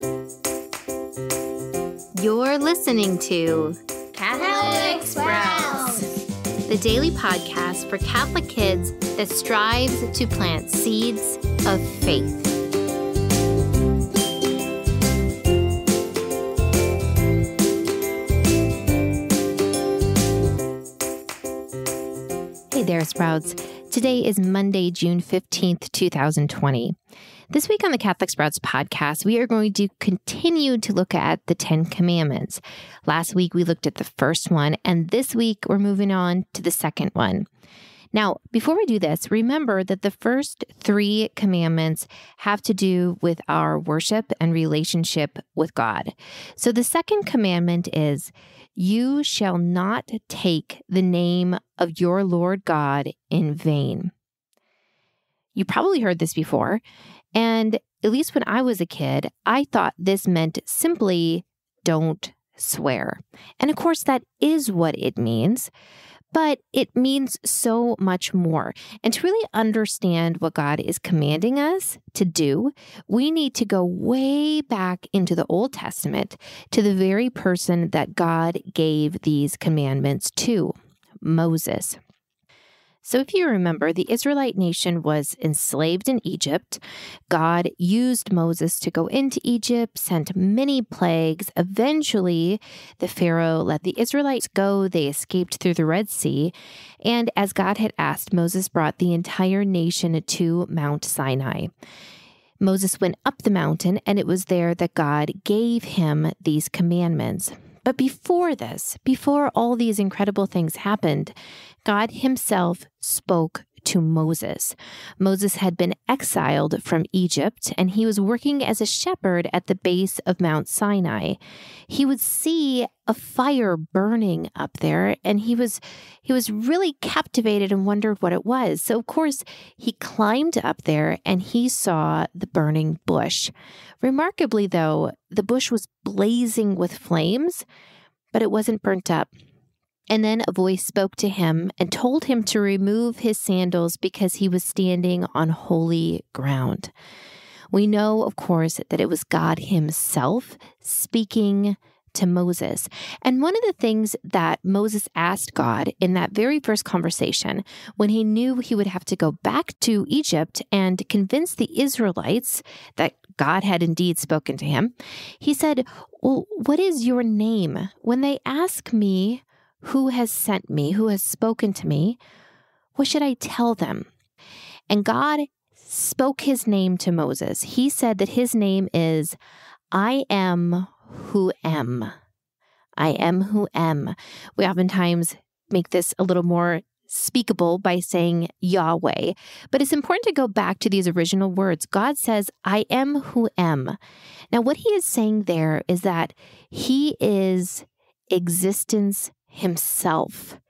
You're listening to Catholic Sprouts, the daily podcast for Catholic kids that strives to plant seeds of faith. Hey there, Sprouts. Today is Monday, June 15th, 2020. This week on the Catholic Sprouts podcast, we are going to continue to look at the 10 Commandments. Last week, we looked at the first one, and this week, we're moving on to the second one. Now, before we do this, remember that the first 3 commandments have to do with our worship and relationship with God. So the second commandment is, you shall not take the name of your Lord God in vain. You probably heard this before, and at least when I was a kid, I thought this meant simply don't swear. And of course, that is what it means, but it means so much more. And to really understand what God is commanding us to do, we need to go way back into the Old Testament to the very person that God gave these commandments to, Moses. So if you remember, the Israelite nation was enslaved in Egypt. God used Moses to go into Egypt, sent many plagues. Eventually, the Pharaoh let the Israelites go. They escaped through the Red Sea. And as God had asked, Moses brought the entire nation to Mount Sinai. Moses went up the mountain, and it was there that God gave him these commandments. But before this, before all these incredible things happened, God himself spoke to Moses. Moses had been exiled from Egypt, and he was working as a shepherd at the base of Mount Sinai. He would see a fire burning up there, and he was really captivated and wondered what it was. So, of course, he climbed up there, and he saw the burning bush. Remarkably, though, the bush was blazing with flames, but it wasn't burnt up. And then a voice spoke to him and told him to remove his sandals because he was standing on holy ground. We know, of course, that it was God himself speaking to Moses. And one of the things that Moses asked God in that very first conversation, when he knew he would have to go back to Egypt and convince the Israelites that God had indeed spoken to him, he said, "Well, what is your name? When they ask me, who has sent me, who has spoken to me, what should I tell them?" And God spoke his name to Moses. He said that his name is, I am who am. I am who am. We oftentimes make this a little more speakable by saying Yahweh, but it's important to go back to these original words. God says, I am who am. Now, what he is saying there is that he is existence himself.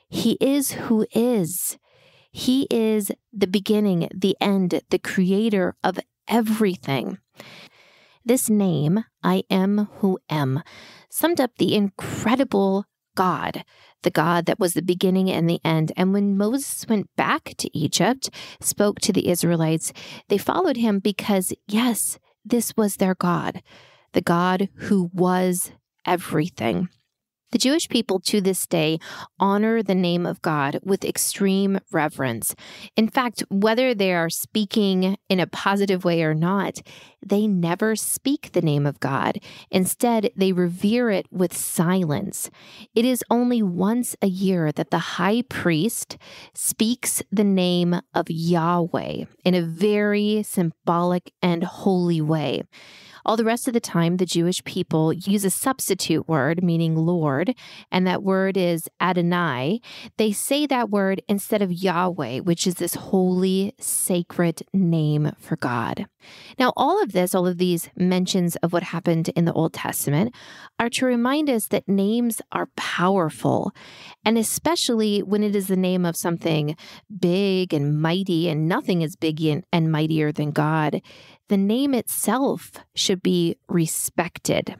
He is who is. He is the beginning, the end, the creator of everything. This name, I am who am, summed up the incredible God, the God that was the beginning and the end. And when Moses went back to Egypt, spoke to the Israelites, they followed him because, yes, this was their God, the God who was everything. The Jewish people to this day honor the name of God with extreme reverence. In fact, whether they are speaking in a positive way or not, they never speak the name of God. Instead, they revere it with silence. It is only once a year that the high priest speaks the name of Yahweh in a very symbolic and holy way. All the rest of the time, the Jewish people use a substitute word, meaning Lord, and that word is Adonai. They say that word instead of Yahweh, which is this holy, sacred name for God. Now, all of these mentions of what happened in the Old Testament are to remind us that names are powerful, and especially when it is the name of something big and mighty, and nothing is big and mightier than God. The name itself should be respected.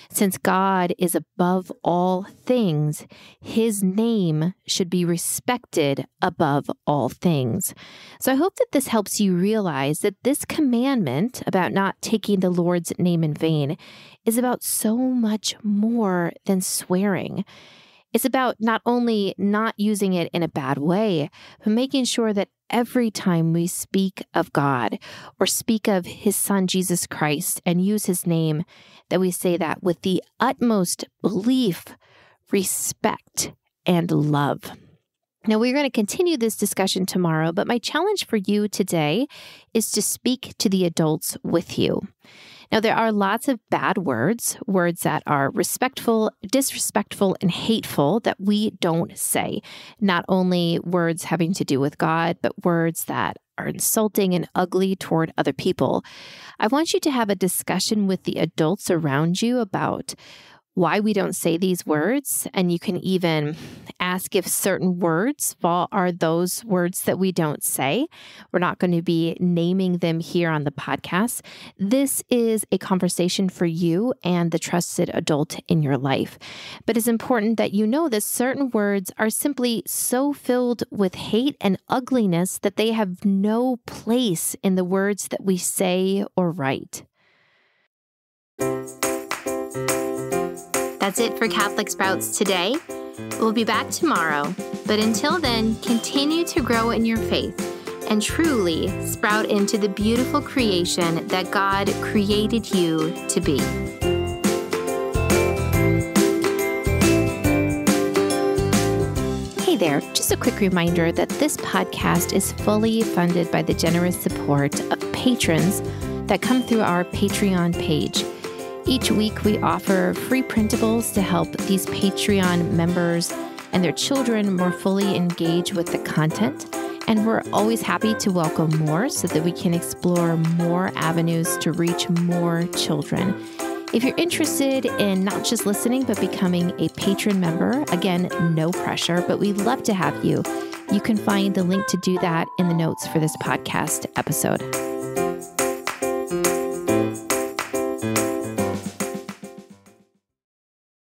Since God is above all things, his name should be respected above all things. So I hope that this helps you realize that this commandment about not taking the Lord's name in vain is about so much more than swearing. It's about not only not using it in a bad way, but making sure that every time we speak of God or speak of his son, Jesus Christ, and use his name, that we say that with the utmost belief, respect, and love. Now, we're going to continue this discussion tomorrow, but my challenge for you today is to speak to the adults with you. Now, there are lots of bad words that are respectful, disrespectful, and hateful that we don't say. Not only words having to do with God, but words that are insulting and ugly toward other people. I want you to have a discussion with the adults around you about why we don't say these words, and you can even ask if certain words are those words that we don't say. We're not going to be naming them here on the podcast. This is a conversation for you and the trusted adult in your life. But it's important that you know that certain words are simply so filled with hate and ugliness that they have no place in the words that we say or write. That's it for Catholic Sprouts today. We'll be back tomorrow, but until then, continue to grow in your faith and truly sprout into the beautiful creation that God created you to be. Hey there, just a quick reminder that this podcast is fully funded by the generous support of patrons that come through our Patreon page. Each week, we offer free printables to help these Patreon members and their children more fully engage with the content. And we're always happy to welcome more so that we can explore more avenues to reach more children. If you're interested in not just listening, but becoming a patron member, again, no pressure, but we'd love to have you. You can find the link to do that in the notes for this podcast episode.